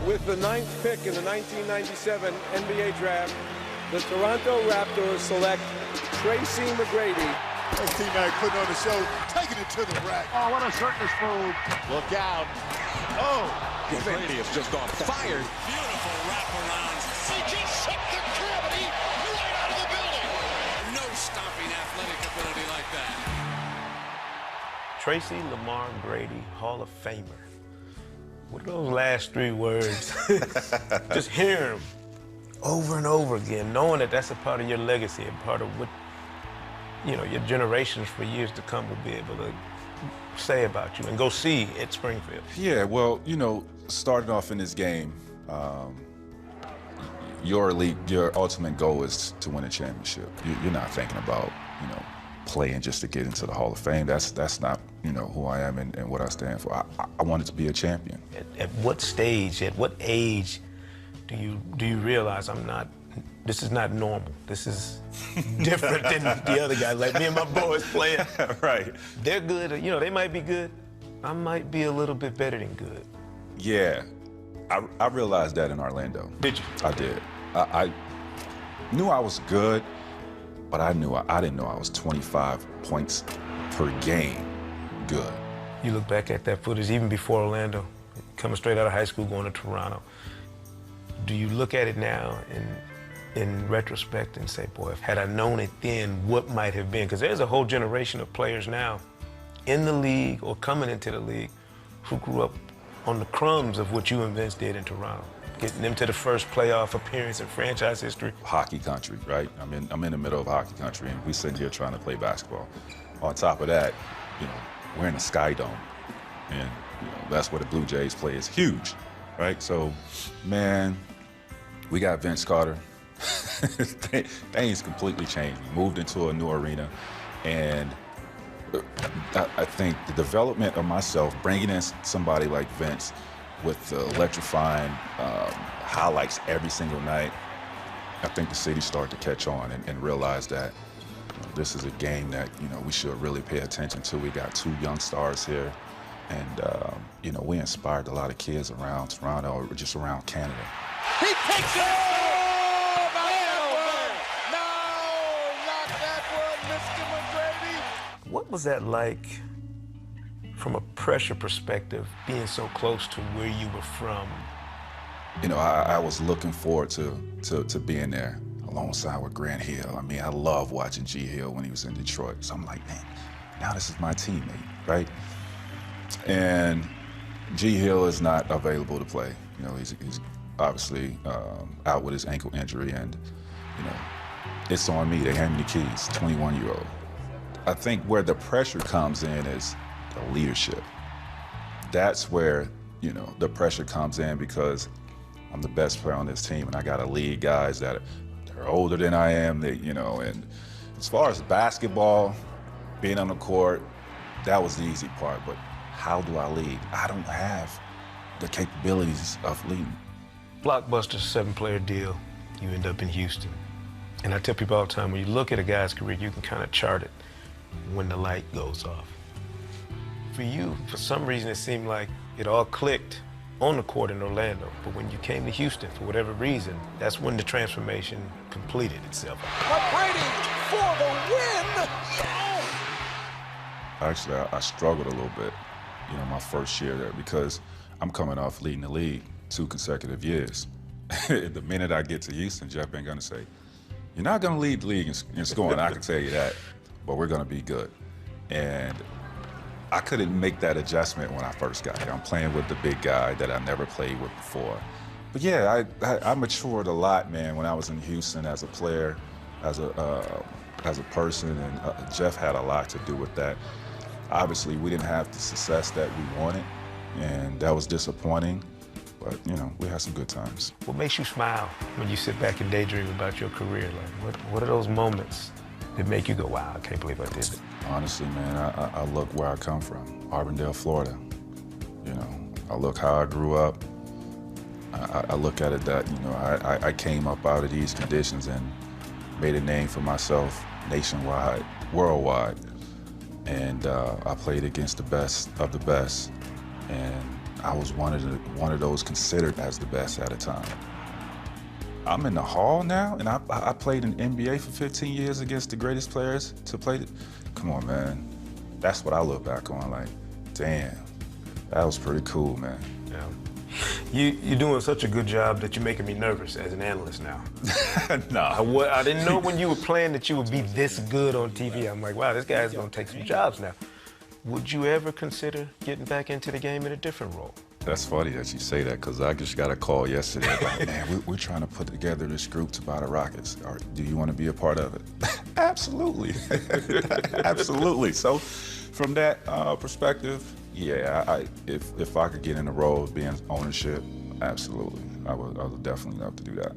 With the 9th pick in the 1997 NBA Draft, the Toronto Raptors select Tracy McGrady. His teammate putting on the show, taking it to the rack. Oh, what a circus move. Look out. Oh. McGrady has just gone fired. Beautiful wraparound. He just sucked the gravity right out of the building. No stopping athletic ability like that. Tracy Lamar Grady, Hall of Famer. What are those last three words? Just hearing them over and over again, knowing that that's a part of your legacy and part of what, you know, your generations for years to come will be able to say about you and go see at Springfield. Yeah, well, you know, starting off in this game, your ultimate goal is to win a championship. You're not thinking about, you know, playing just to get into the Hall of Fame. That's not, you know, who I am and what I stand for. I wanted to be a champion. At what stage, at what age do you realize this is not normal? This is different than the other guys, like me and my boys playing. Right. They're good, you know, they might be good. I might be a little bit better than good. Yeah, I realized that in Orlando. Did you? I did. I knew I was good, but I didn't know I was 25 points per game good. You look back at that footage even before Orlando, coming straight out of high school, going to Toronto. Do you look at it now in retrospect and say, boy, had I known it then, what might have been? Because there's a whole generation of players now in the league or coming into the league who grew up on the crumbs of what you and Vince did in Toronto, getting them to the first playoff appearance in franchise history. Hockey country, right? I'm in the middle of hockey country, and we sitting here trying to play basketball. On top of that, you know, we're in the Sky Dome, and you know, that's where the Blue Jays play. It's huge, right? So, man, we got Vince Carter. Things completely changed. We moved into a new arena, and I think the development of myself, bringing in somebody like Vince with the electrifying highlights every single night, I think the city started to catch on and realize that, you know, this is a game that, you know, we should really pay attention to. We got two young stars here, and you know, we inspired a lot of kids around Toronto or just around Canada. He takes it! Oh, not that one, Mr. McGrady. What was that like from a pressure perspective, being so close to where you were from? You know, I was looking forward to being there alongside with Grant Hill. I mean, I love watching G Hill when he was in Detroit. So I'm like, man, now this is my teammate, right? And G Hill is not available to play. You know, he's obviously out with his ankle injury, and, you know, it's on me. They hand me the keys, 21-year-old. I think where the pressure comes in is the leadership. That's where, you know, the pressure comes in, because I'm the best player on this team, and I got to lead guys that are older than I am. You know, and as far as basketball, being on the court, that was the easy part. But how do I lead? I don't have the capabilities of leading. Blockbuster 7-player deal, you end up in Houston. And I tell people all the time, when you look at a guy's career, you can kind of chart it when the light goes off. For you, for some reason, it seemed like it all clicked on the court in Orlando. But when you came to Houston, for whatever reason, that's when the transformation completed itself. McGrady for the win! Actually, I struggled a little bit, you know, my first year there, because I'm coming off leading the league 2 consecutive years. The minute I get to Houston, Jeff ain't gonna say, you're not gonna lead the league in scoring, I can tell you that, but we're gonna be good. And I couldn't make that adjustment when I first got here. I'm playing with the big guy that I never played with before. But yeah, I matured a lot, man, when I was in Houston as a player, as a person, and Jeff had a lot to do with that. Obviously, we didn't have the success that we wanted, and that was disappointing. But, you know, we had some good times. What makes you smile when you sit back and daydream about your career? Like, what are those moments that make you go, wow, I can't believe I did it? Honestly, man, I look where I come from, Auburndale, Florida. You know, I look how I grew up. I look at it that, you know, I came up out of these conditions and made a name for myself nationwide, worldwide. And I played against the best of the best. And I was one of those considered as the best at the time. I'm in the hall now, and I played in the NBA for 15 years against the greatest players to play. Come on, man. That's what I look back on like, damn, that was pretty cool, man. Yeah. You're doing such a good job that you're making me nervous as an analyst now. Nah. I didn't know when you were playing that you would be this good on TV. I'm like, wow, this guy's gonna take some jobs now. Would you ever consider getting back into the game in a different role? That's funny that you say that, because I just got a call yesterday about, man, we're trying to put together this group to buy the Rockets. Do you want to be a part of it? Absolutely. Absolutely. So from that perspective, yeah, if I could get in the role of being ownership, absolutely. I would definitely love to do that.